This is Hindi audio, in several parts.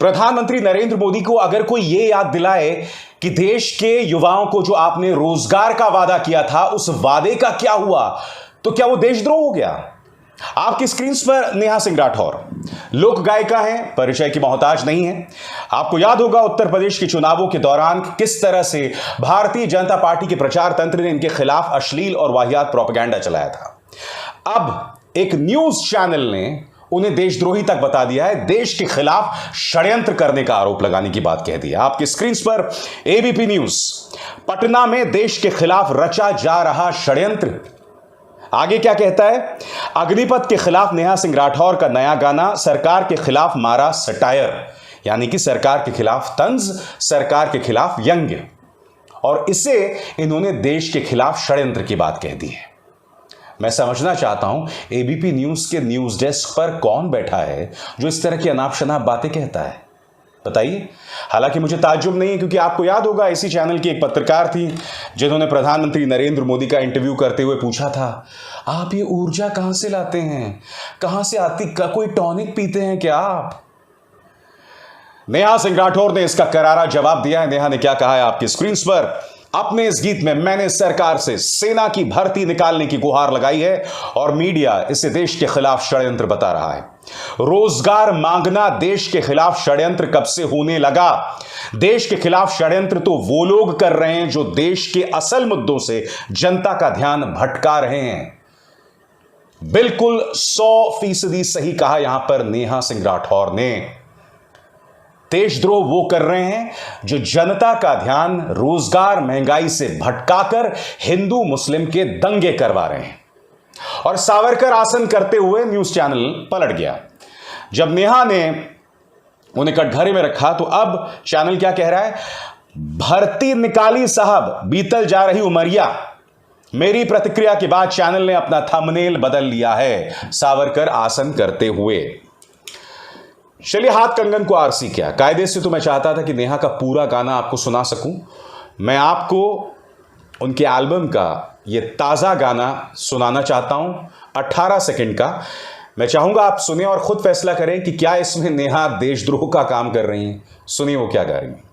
प्रधानमंत्री नरेंद्र मोदी को अगर कोई यह याद दिलाए कि देश के युवाओं को जो आपने रोजगार का वादा किया था उस वादे का क्या हुआ, तो क्या वो देशद्रोह हो गया? आपकी स्क्रीन पर नेहा सिंह राठौर लोक गायिका हैं, परिचय की मोहताज नहीं है। आपको याद होगा उत्तर प्रदेश के चुनावों के दौरान किस तरह से भारतीय जनता पार्टी के प्रचार तंत्र ने इनके खिलाफ अश्लील और वाहियात प्रोपेगेंडा चलाया था। अब एक न्यूज चैनल ने उन्हें देशद्रोही तक बता दिया है, देश के खिलाफ षड्यंत्र करने का आरोप लगाने की बात कह दी है। आपकी स्क्रीन पर एबीपी न्यूज, पटना में देश के खिलाफ रचा जा रहा षड्यंत्र। आगे क्या कहता है? अग्निपथ के खिलाफ नेहा सिंह राठौर का नया गाना, सरकार के खिलाफ मारा सटायर, यानी कि सरकार के खिलाफ तंज, सरकार के खिलाफ व्यंग्य, और इसे इन्होंने देश के खिलाफ षड्यंत्र की बात कह दी है। मैं समझना चाहता हूं एबीपी न्यूज के न्यूज डेस्क पर कौन बैठा है जो इस तरह की अनाप शनाप बातें कहता है, बताइए। हालांकि मुझे ताज्जुब नहीं है, क्योंकि आपको याद होगा इसी चैनल की एक पत्रकार थी जिन्होंने प्रधानमंत्री नरेंद्र मोदी का इंटरव्यू करते हुए पूछा था, आप ये ऊर्जा कहां से लाते हैं, कहां से आती, कोई टॉनिक पीते हैं क्या आप? नेहा सिंह राठौर ने इसका करारा जवाब दिया है। नेहा ने क्या कहा है आपकी स्क्रीन पर? अपने इस गीत में मैंने सरकार से सेना की भर्ती निकालने की गुहार लगाई है और मीडिया इसे देश के खिलाफ षड्यंत्र बता रहा है। रोजगार मांगना देश के खिलाफ षड्यंत्र कब से होने लगा? देश के खिलाफ षड्यंत्र तो वो लोग कर रहे हैं जो देश के असल मुद्दों से जनता का ध्यान भटका रहे हैं। बिल्कुल 100% सही कहा यहां पर नेहा सिंह राठौर ने। देशद्रोह वो कर रहे हैं जो जनता का ध्यान रोजगार महंगाई से भटकाकर हिंदू मुस्लिम के दंगे करवा रहे हैं। और सावरकर आसन करते हुए न्यूज चैनल पलट गया। जब नेहा ने उन्हें कटघरे में रखा तो अब चैनल क्या कह रहा है? भर्ती निकाली साहब, बीतल जा रही उमरिया। मेरी प्रतिक्रिया के बाद चैनल ने अपना थंबनेल बदल लिया है, सावरकर आसन करते हुए। चलिए, हाथ कंगन को आरसी क्या, कायदे से तो मैं चाहता था कि नेहा का पूरा गाना आपको सुना सकूं। मैं आपको उनके एल्बम का ये ताज़ा गाना सुनाना चाहता हूं, 18 सेकंड का। मैं चाहूंगा आप सुने और खुद फैसला करें कि क्या इसमें नेहा देशद्रोह का काम कर रही हैं। सुनिए वो क्या गा रही हैं।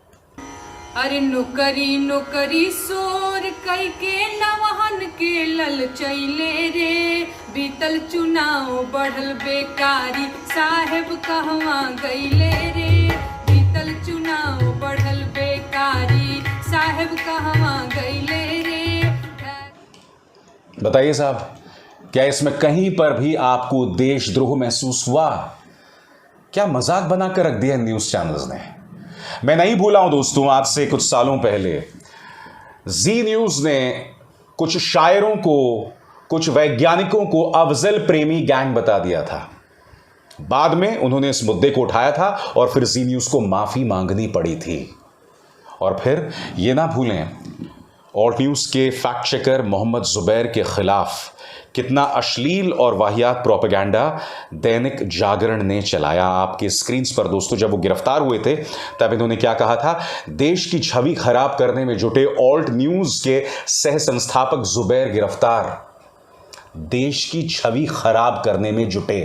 अरे नौकरी नौकरी सोर कई के नवहन के ललचैले रे, बीतल चुनाव बढ़ल बेकारी, साहेब कहवा गईले रे, बीतल चुनाव बढ़ल बेकारी, साहेब कहवा गईले रे। बताइए साहब, क्या इसमें कहीं पर भी आपको देशद्रोह महसूस हुआ? क्या मजाक बनाकर रख दिया न्यूज चैनल्स ने? मैं नहीं भूला हूं दोस्तों, आज से कुछ सालों पहले जी न्यूज ने कुछ शायरों को, कुछ वैज्ञानिकों को अफजल प्रेमी गैंग बता दिया था। बाद में उन्होंने इस मुद्दे को उठाया था और फिर जी न्यूज को माफी मांगनी पड़ी थी। और फिर ये ना भूलें, ऑल्ट न्यूज के फैक्ट चेकर मोहम्मद जुबैर के खिलाफ कितना अश्लील और वाहियात प्रोपेगेंडा दैनिक जागरण ने चलाया। आपके स्क्रीन पर दोस्तों, जब वो गिरफ्तार हुए थे तब इन्होंने क्या कहा था? देश की छवि खराब करने में जुटे ऑल्ट न्यूज के सह संस्थापक जुबैर गिरफ्तार। देश की छवि खराब करने में जुटे।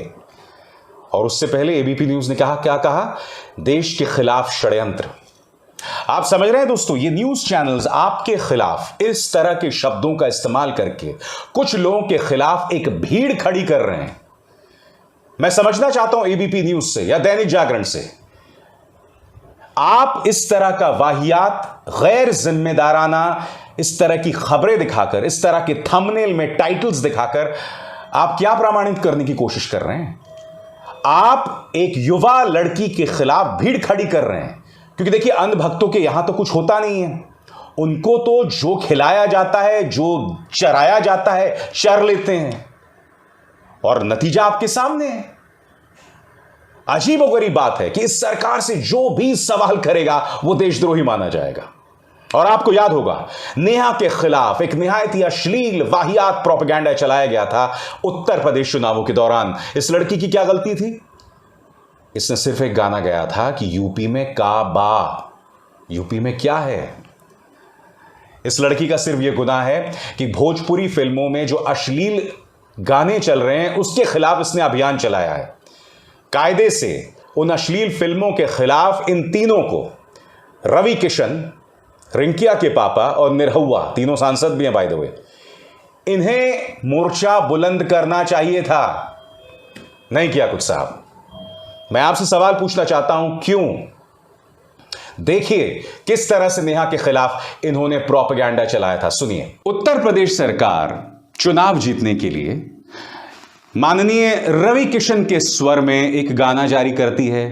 और उससे पहले एबीपी न्यूज ने कहा, क्या कहा? देश के खिलाफ षड्यंत्र। आप समझ रहे हैं दोस्तों, ये न्यूज चैनल्स आपके खिलाफ इस तरह के शब्दों का इस्तेमाल करके कुछ लोगों के खिलाफ एक भीड़ खड़ी कर रहे हैं। मैं समझना चाहता हूं एबीपी न्यूज से या दैनिक जागरण से, आप इस तरह का वाहियात, गैर जिम्मेदाराना इस तरह की खबरें दिखाकर, इस तरह के थंबनेल में टाइटल्स दिखाकर आप क्या प्रमाणित करने की कोशिश कर रहे हैं? आप एक युवा लड़की के खिलाफ भीड़ खड़ी कर रहे हैं, क्योंकि देखिए अंधभक्तों के यहां तो कुछ होता नहीं है। उनको तो जो खिलाया जाता है, जो चराया जाता है, चर लेते हैं और नतीजा आपके सामने है। अजीबोगरीब बात है कि इस सरकार से जो भी सवाल करेगा वो देशद्रोही माना जाएगा। और आपको याद होगा, नेहा के खिलाफ एक निहायत ही अश्लील वाहियात प्रोपेगेंडा चलाया गया था उत्तर प्रदेश चुनावों के दौरान। इस लड़की की क्या गलती थी? इसने सिर्फ एक गाना गाया था कि यूपी में काबा, यूपी में क्या है? इस लड़की का सिर्फ यह गुनाह है कि भोजपुरी फिल्मों में जो अश्लील गाने चल रहे हैं उसके खिलाफ इसने अभियान चलाया है। कायदे से उन अश्लील फिल्मों के खिलाफ इन तीनों को, रवि किशन, रिंकिया के पापा और निरहुआ, तीनों सांसद भी हैं बाय द वे, इन्हें मोर्चा बुलंद करना चाहिए था। नहीं किया कुछ साहब। मैं आपसे सवाल पूछना चाहता हूं, क्यों? देखिए किस तरह से नेहा के खिलाफ इन्होंने प्रोपेगेंडा चलाया था। सुनिए। उत्तर प्रदेश सरकार चुनाव जीतने के लिए माननीय रवि किशन के स्वर में एक गाना जारी करती है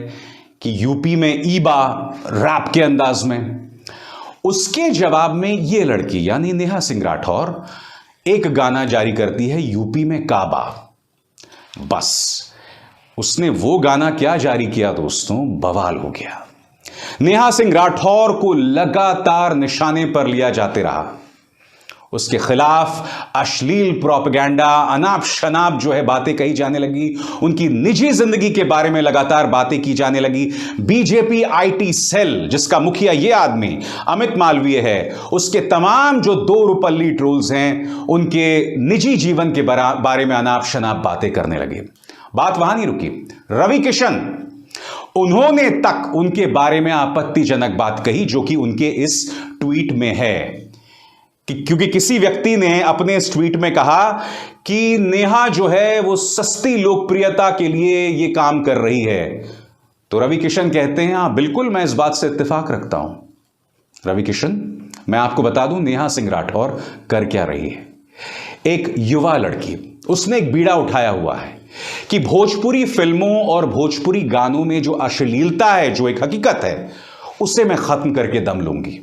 कि यूपी में ईबा, रैप के अंदाज में। उसके जवाब में यह लड़की यानी नेहा सिंह राठौर एक गाना जारी करती है यूपी में काबा। बस उसने वो गाना क्या जारी किया दोस्तों, बवाल हो गया। नेहा सिंह राठौर को लगातार निशाने पर लिया जाते रहा। उसके खिलाफ अश्लील प्रोपेगेंडा, अनाप शनाप जो है बातें कही जाने लगी। उनकी निजी जिंदगी के बारे में लगातार बातें की जाने लगी। बीजेपी आईटी सेल, जिसका मुखिया ये आदमी अमित मालवीय है, उसके तमाम जो दो रुपल्ली ट्रोल्स हैं, उनके निजी जीवन के बारे में अनाप शनाप बातें करने लगे। बात वहां नहीं रुकी। रवि किशन, उन्होंने तक उनके बारे में आपत्तिजनक बात कही, जो कि उनके इस ट्वीट में है। क्योंकि किसी व्यक्ति ने अपने इस ट्वीट में कहा कि नेहा जो है वो सस्ती लोकप्रियता के लिए ये काम कर रही है। तो रवि किशन कहते हैं, हां बिल्कुल मैं इस बात से इत्तेफाक रखता हूं। रवि किशन, मैं आपको बता दूं नेहा सिंह राठौर कर क्या रही है। एक युवा लड़की, उसने एक बीड़ा उठाया हुआ है कि भोजपुरी फिल्मों और भोजपुरी गानों में जो अश्लीलता है, जो एक हकीकत है, उसे मैं खत्म करके दम लूंगी।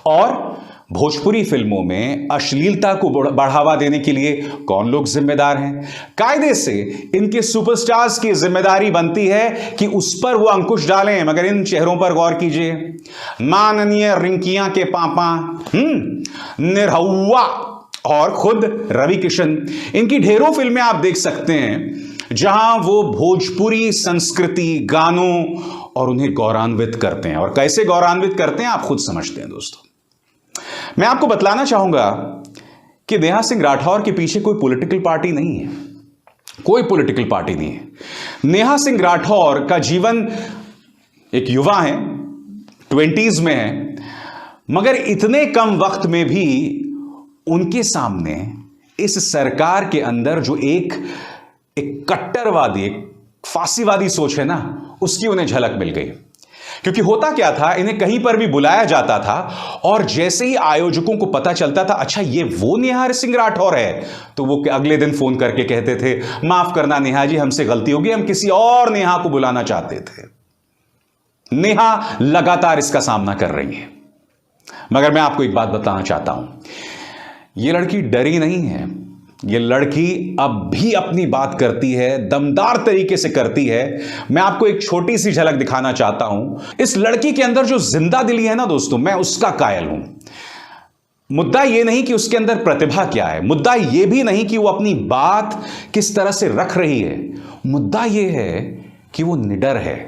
और भोजपुरी फिल्मों में अश्लीलता को बढ़ावा देने के लिए कौन लोग जिम्मेदार हैं? कायदे से इनके सुपरस्टार्स की जिम्मेदारी बनती है कि उस पर वो अंकुश डालें। मगर इन चेहरों पर गौर कीजिए। माननीय रिंकिया के पापा, निरहुआ और खुद रवि किशन, इनकी ढेरों फिल्में आप देख सकते हैं जहां वो भोजपुरी संस्कृति, गानों और उन्हें गौरवान्वित करते हैं। और कैसे गौरवान्वित करते हैं आप खुद समझते हैं दोस्तों। मैं आपको बतलाना चाहूंगा कि नेहा सिंह राठौर के पीछे कोई पॉलिटिकल पार्टी नहीं है। कोई पॉलिटिकल पार्टी नहीं है। नेहा सिंह राठौर का जीवन, एक युवा है, 20s में है, मगर इतने कम वक्त में भी उनके सामने इस सरकार के अंदर जो एक कट्टरवादी, एक फांसीवादी सोच है ना, उसकी उन्हें झलक मिल गई। क्योंकि होता क्या था, इन्हें कहीं पर भी बुलाया जाता था और जैसे ही आयोजकों को पता चलता था अच्छा ये वो नेहा सिंह राठौर है, तो वो अगले दिन फोन करके कहते थे, माफ करना नेहा जी, हमसे गलती हो गई, हम किसी और नेहा को बुलाना चाहते थे। नेहा लगातार इसका सामना कर रही है। मगर मैं आपको एक बात बताना चाहता हूं, यह लड़की डरी नहीं है। ये लड़की अब भी अपनी बात करती है, दमदार तरीके से करती है। मैं आपको एक छोटी सी झलक दिखाना चाहता हूं। इस लड़की के अंदर जो जिंदा दिली है ना दोस्तों, मैं उसका कायल हूं। मुद्दा यह नहीं कि उसके अंदर प्रतिभा क्या है, मुद्दा यह भी नहीं कि वो अपनी बात किस तरह से रख रही है। मुद्दा यह है कि वो निडर है,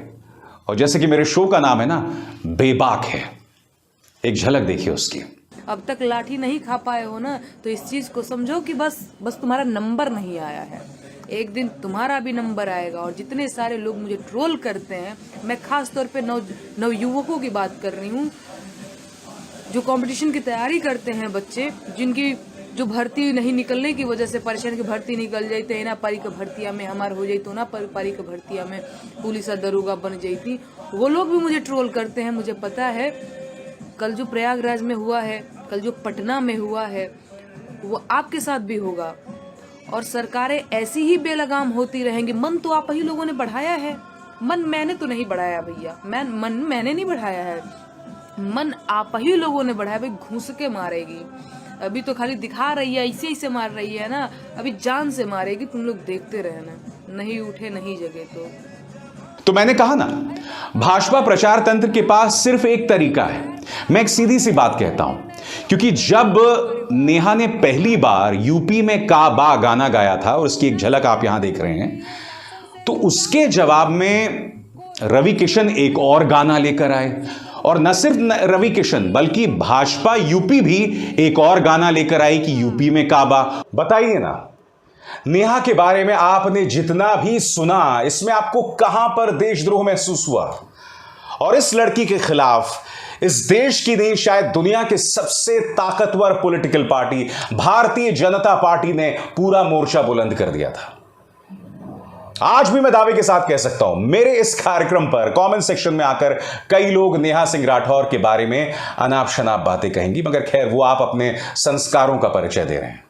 और जैसे कि मेरे शो का नाम है ना, बेबाक है। एक झलक देखिए उसकी। अब तक लाठी नहीं खा पाए हो ना, तो इस चीज को समझो कि बस तुम्हारा नंबर नहीं आया है। एक दिन तुम्हारा भी नंबर आएगा। और जितने सारे लोग मुझे ट्रोल करते हैं, मैं खास तौर पे नव युवकों की बात कर रही हूँ, जो कंपटीशन की तैयारी करते हैं, बच्चे जिनकी जो भर्ती नहीं निकलने की वजह से परेशान, की भर्ती निकल जाती ना, पारी का भर्तिया में हमार हो जाती ना, पारी का भर्तिया में पुलिस दरोगा बन जाती, वो लोग भी मुझे ट्रोल करते हैं। मुझे पता है कल जो प्रयागराज में हुआ है, कल जो पटना में हुआ है, वो आपके साथ भी होगा। और सरकारें ऐसी ही बेलगाम होती रहेंगी। मन तो आप ही लोगों ने बढ़ाया है, मन मैंने तो नहीं बढ़ाया भैया, मन मैंने नहीं बढ़ाया है, मन आप ही लोगों ने बढ़ाया। भाई घूस के मारेगी, अभी तो खाली दिखा रही है, ऐसे ही से मार रही है ना, अभी जान से मारेगी। तुम लोग देखते रहना, नहीं उठे नहीं जगे तो मैंने कहा ना, भाजपा प्रचार तंत्र के पास सिर्फ एक तरीका है। मैं एक सीधी सी बात कहता हूं, क्योंकि जब नेहा ने पहली बार यूपी में काबा गाना गाया था, और उसकी एक झलक आप यहां देख रहे हैं, तो उसके जवाब में रवि किशन एक और गाना लेकर आए। और न सिर्फ रवि किशन बल्कि भाजपा यूपी भी एक और गाना लेकर आई कि यूपी में काबा। बताइए ना, नेहा के बारे में आपने जितना भी सुना, इसमें आपको कहां पर देशद्रोह महसूस हुआ? और इस लड़की के खिलाफ इस देश की नहीं, शायद दुनिया के सबसे ताकतवर political party Bharatiya Janata party ने पूरा मोर्चा बुलंद कर दिया था। आज भी मैं दावे के साथ कह सकता हूं, मेरे इस कार्यक्रम पर कमेंट सेक्शन में आकर कई लोग नेहा सिंह राठौर के बारे में अनाप शनाप बातें कहेंगी, मगर खैर वो आप अपने संस्कारों का परिचय दे रहे हैं।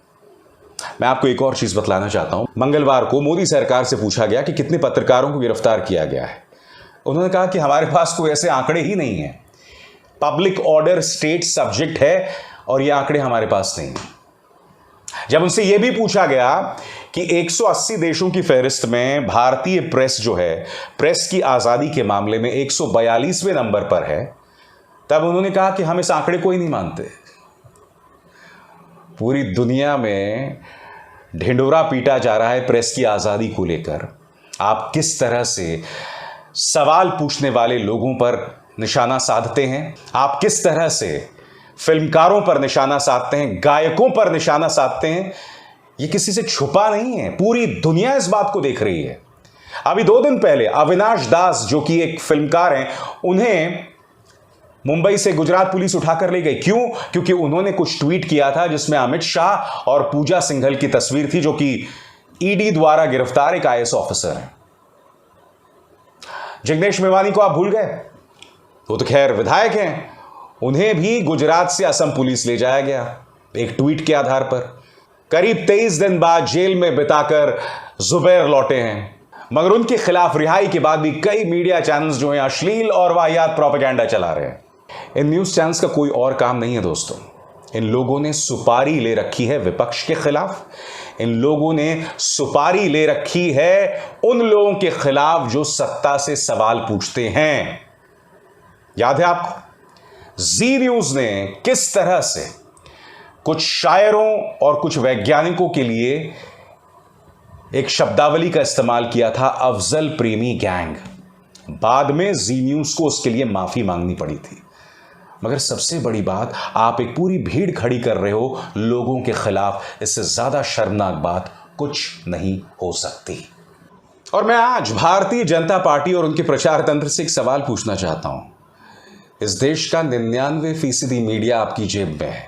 मैं आपको एक और चीज बतलाना चाहता हूं। मंगलवार को मोदी सरकार से पूछा गया कि कितने पत्रकारों को गिरफ्तार किया गया है। उन्होंने कहा कि हमारे पास कोई ऐसे आंकड़े ही नहीं है, पब्लिक ऑर्डर स्टेट सब्जेक्ट है और ये आंकड़े हमारे पास नहीं है। जब उनसे यह भी पूछा गया कि 180 देशों की फहरिस्त में भारतीय प्रेस जो है, प्रेस की आजादी के मामले में 142वें नंबर पर है, तब उन्होंने कहा कि हम इस आंकड़े को ही नहीं मानते। पूरी दुनिया में ढिंडोरा पीटा जा रहा है प्रेस की आजादी को लेकर। आप किस तरह से सवाल पूछने वाले लोगों पर निशाना साधते हैं, आप किस तरह से फिल्मकारों पर निशाना साधते हैं, गायकों पर निशाना साधते हैं, ये किसी से छुपा नहीं है। पूरी दुनिया इस बात को देख रही है। अभी 2 दिन पहले अविनाश दास जो कि एक फिल्मकार हैं, उन्हें मुंबई से गुजरात पुलिस उठाकर ले गई। क्यों? क्योंकि उन्होंने कुछ ट्वीट किया था जिसमें अमित शाह और पूजा सिंघल की तस्वीर थी, जो कि ईडी द्वारा गिरफ्तार एक आईएएस ऑफिसर है। जिग्नेश मेवानी को आप भूल गए? वो तो खैर विधायक हैं, उन्हें भी गुजरात से असम पुलिस ले जाया गया एक ट्वीट के आधार पर। करीब 23 दिन बाद जेल में बिताकर जुबैर लौटे हैं, मगर उनके खिलाफ रिहाई के बाद भी कई मीडिया चैनल्स जो हैं अश्लील और वाहियात प्रोपेगेंडा चला रहे हैं। इन न्यूज चैनल्स का कोई और काम नहीं है दोस्तों। इन लोगों ने सुपारी ले रखी है विपक्ष के खिलाफ, इन लोगों ने सुपारी ले रखी है उन लोगों के खिलाफ जो सत्ता से सवाल पूछते हैं। याद है आपको जी न्यूज ने किस तरह से कुछ शायरों और कुछ वैज्ञानिकों के लिए एक शब्दावली का इस्तेमाल किया था, अफजल प्रेमी गैंग। बाद में जी न्यूज को उसके लिए माफी मांगनी पड़ी थी। मगर सबसे बड़ी बात, आप एक पूरी भीड़ खड़ी कर रहे हो लोगों के खिलाफ। इससे ज्यादा शर्मनाक बात कुछ नहीं हो सकती। और मैं आज भारतीय जनता पार्टी और उनके प्रचार तंत्र से एक सवाल पूछना चाहता हूं। इस देश का 99% मीडिया आपकी जेब में है,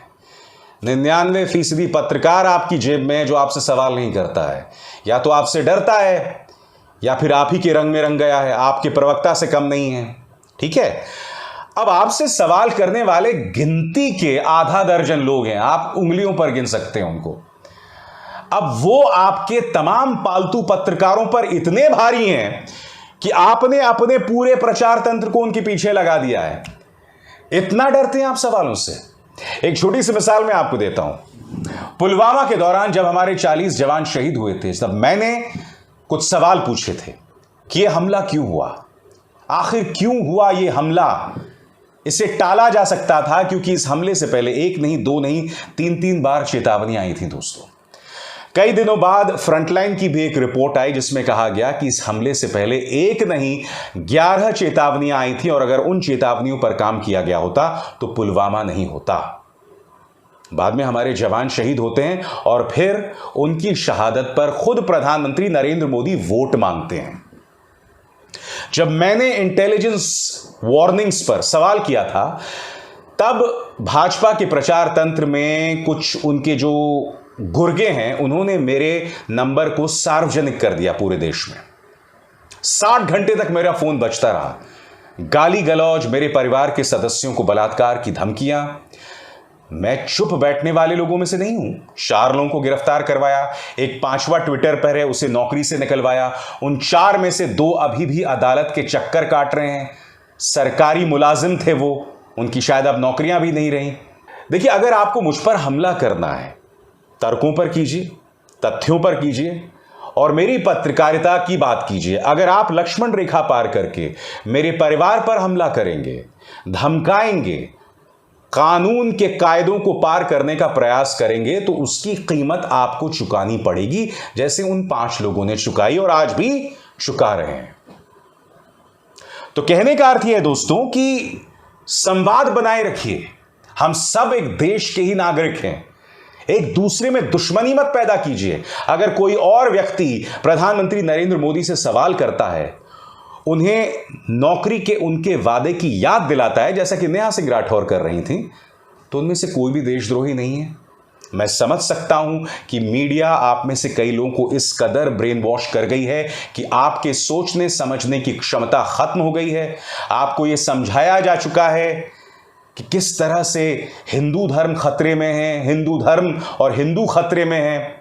99% पत्रकार आपकी जेब में है जो आपसे सवाल नहीं करता है, या तो आपसे डरता है या फिर आप ही के रंग में रंग गया है, आपके प्रवक्ता से कम नहीं है। ठीक है, अब आपसे सवाल करने वाले गिनती के आधा दर्जन लोग हैं, आप उंगलियों पर गिन सकते हैं उनको। अब वो आपके तमाम पालतू पत्रकारों पर इतने भारी हैं कि आपने अपने पूरे प्रचार तंत्र को उनके पीछे लगा दिया है। इतना डरते हैं आप सवालों से। एक छोटी सी मिसाल मैं आपको देता हूं। पुलवामा के दौरान जब हमारे 40 जवान शहीद हुए थे, तब मैंने कुछ सवाल पूछे थे कि यह हमला क्यों हुआ, आखिर क्यों हुआ यह हमला। इसे टाला जा सकता था क्योंकि इस हमले से पहले 1 नहीं 2 नहीं 3 बार चेतावनियां आई थी दोस्तों। कई दिनों बाद फ्रंटलाइन की भी एक रिपोर्ट आई जिसमें कहा गया कि इस हमले से पहले 1 नहीं 11 चेतावनियां आई थी, और अगर उन चेतावनियों पर काम किया गया होता तो पुलवामा नहीं होता। बाद में हमारे जवान शहीद होते हैं और फिर उनकी शहादत पर खुद प्रधानमंत्री नरेंद्र मोदी वोट मांगते हैं। जब मैंने इंटेलिजेंस वार्निंग्स पर सवाल किया था, तब भाजपा के प्रचार तंत्र में कुछ उनके जो गुर्गे हैं, उन्होंने मेरे नंबर को सार्वजनिक कर दिया पूरे देश में। 60 घंटे तक मेरा फोन बजता रहा। गाली गलौज, मेरे परिवार के सदस्यों को बलात्कार की धमकियां। मैं चुप बैठने वाले लोगों में से नहीं हूं। 4 लोगों को गिरफ्तार करवाया, एक 5वां ट्विटर पर है उसे नौकरी से निकलवाया। उन 4 में से 2 अभी भी अदालत के चक्कर काट रहे हैं। सरकारी मुलाजिम थे वो, उनकी शायद अब नौकरियां भी नहीं रही। देखिए, अगर आपको मुझ पर हमला करना है, तर्कों पर कीजिए, तथ्यों पर कीजिए और मेरी पत्रकारिता की बात कीजिए। अगर आप लक्ष्मण रेखा पार करके मेरे परिवार पर हमला करेंगे, धमकाएंगे, कानून के कायदों को पार करने का प्रयास करेंगे, तो उसकी कीमत आपको चुकानी पड़ेगी, जैसे उन 5 लोगों ने चुकाई और आज भी चुका रहे हैं। तो कहने का अर्थ यह है दोस्तों कि संवाद बनाए रखिए। हम सब एक देश के ही नागरिक हैं, एक दूसरे में दुश्मनी मत पैदा कीजिए। अगर कोई और व्यक्ति प्रधानमंत्री नरेंद्र मोदी से सवाल करता है, उन्हें नौकरी के उनके वादे की याद दिलाता है, जैसा कि नेहा सिंह राठौर कर रही थी, तो उनमें से कोई भी देशद्रोही नहीं है। मैं समझ सकता हूं कि मीडिया आप में से कई लोगों को इस कदर ब्रेन वॉश कर गई है कि आपके सोचने समझने की क्षमता खत्म हो गई है। आपको यह समझाया जा चुका है कि किस तरह से हिंदू धर्म खतरे में है, हिंदू धर्म और हिंदू खतरे में है।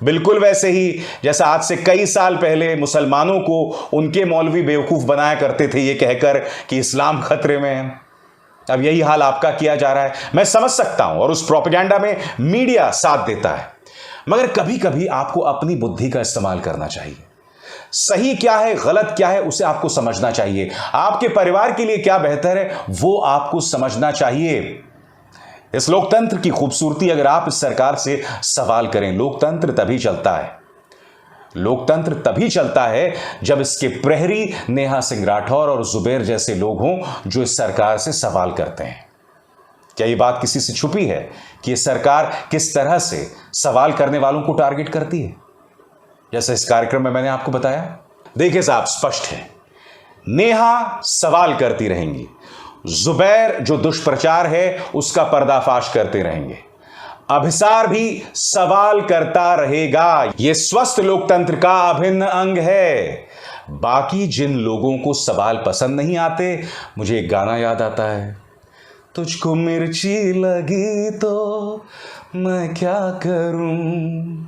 बिल्कुल वैसे ही जैसा आज से कई साल पहले मुसलमानों को उनके मौलवी बेवकूफ बनाया करते थे ये कहकर कि इस्लाम खतरे में है। अब यही हाल आपका किया जा रहा है। मैं समझ सकता हूं और उस प्रोपेगेंडा में मीडिया साथ देता है, मगर कभी कभी आपको अपनी बुद्धि का इस्तेमाल करना चाहिए। सही क्या है, गलत क्या है, उसे आपको समझना चाहिए। आपके परिवार के लिए क्या बेहतर है, वो आपको समझना चाहिए। इस लोकतंत्र की खूबसूरती अगर आप इस सरकार से सवाल करें, लोकतंत्र तभी चलता है, लोकतंत्र तभी चलता है जब इसके प्रहरी नेहा सिंह राठौर और जुबैर जैसे लोग हों जो इस सरकार से सवाल करते हैं। क्या ये बात किसी से छुपी है कि ये सरकार किस तरह से सवाल करने वालों को टारगेट करती है, जैसे इस कार्यक्रम में मैंने आपको बताया? देखिए साहब, स्पष्ट है, नेहा सवाल करती रहेंगी, जुबैर जो दुष्प्रचार है उसका पर्दाफाश करते रहेंगे, अभिसार भी सवाल करता रहेगा। यह स्वस्थ लोकतंत्र का अभिन्न अंग है। बाकी जिन लोगों को सवाल पसंद नहीं आते, मुझे एक गाना याद आता है, तुझको मिर्ची लगी तो मैं क्या करूं।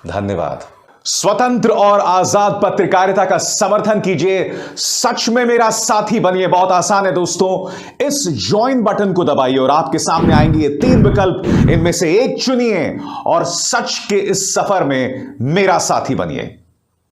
धन्यवाद। स्वतंत्र और आजाद पत्रकारिता का समर्थन कीजिए, सच में मेरा साथी बनिए। बहुत आसान है दोस्तों, इस ज्वाइन बटन को दबाइए और आपके सामने आएंगे ये 3 विकल्प, इनमें से एक चुनिए और सच के इस सफर में मेरा साथी बनिए।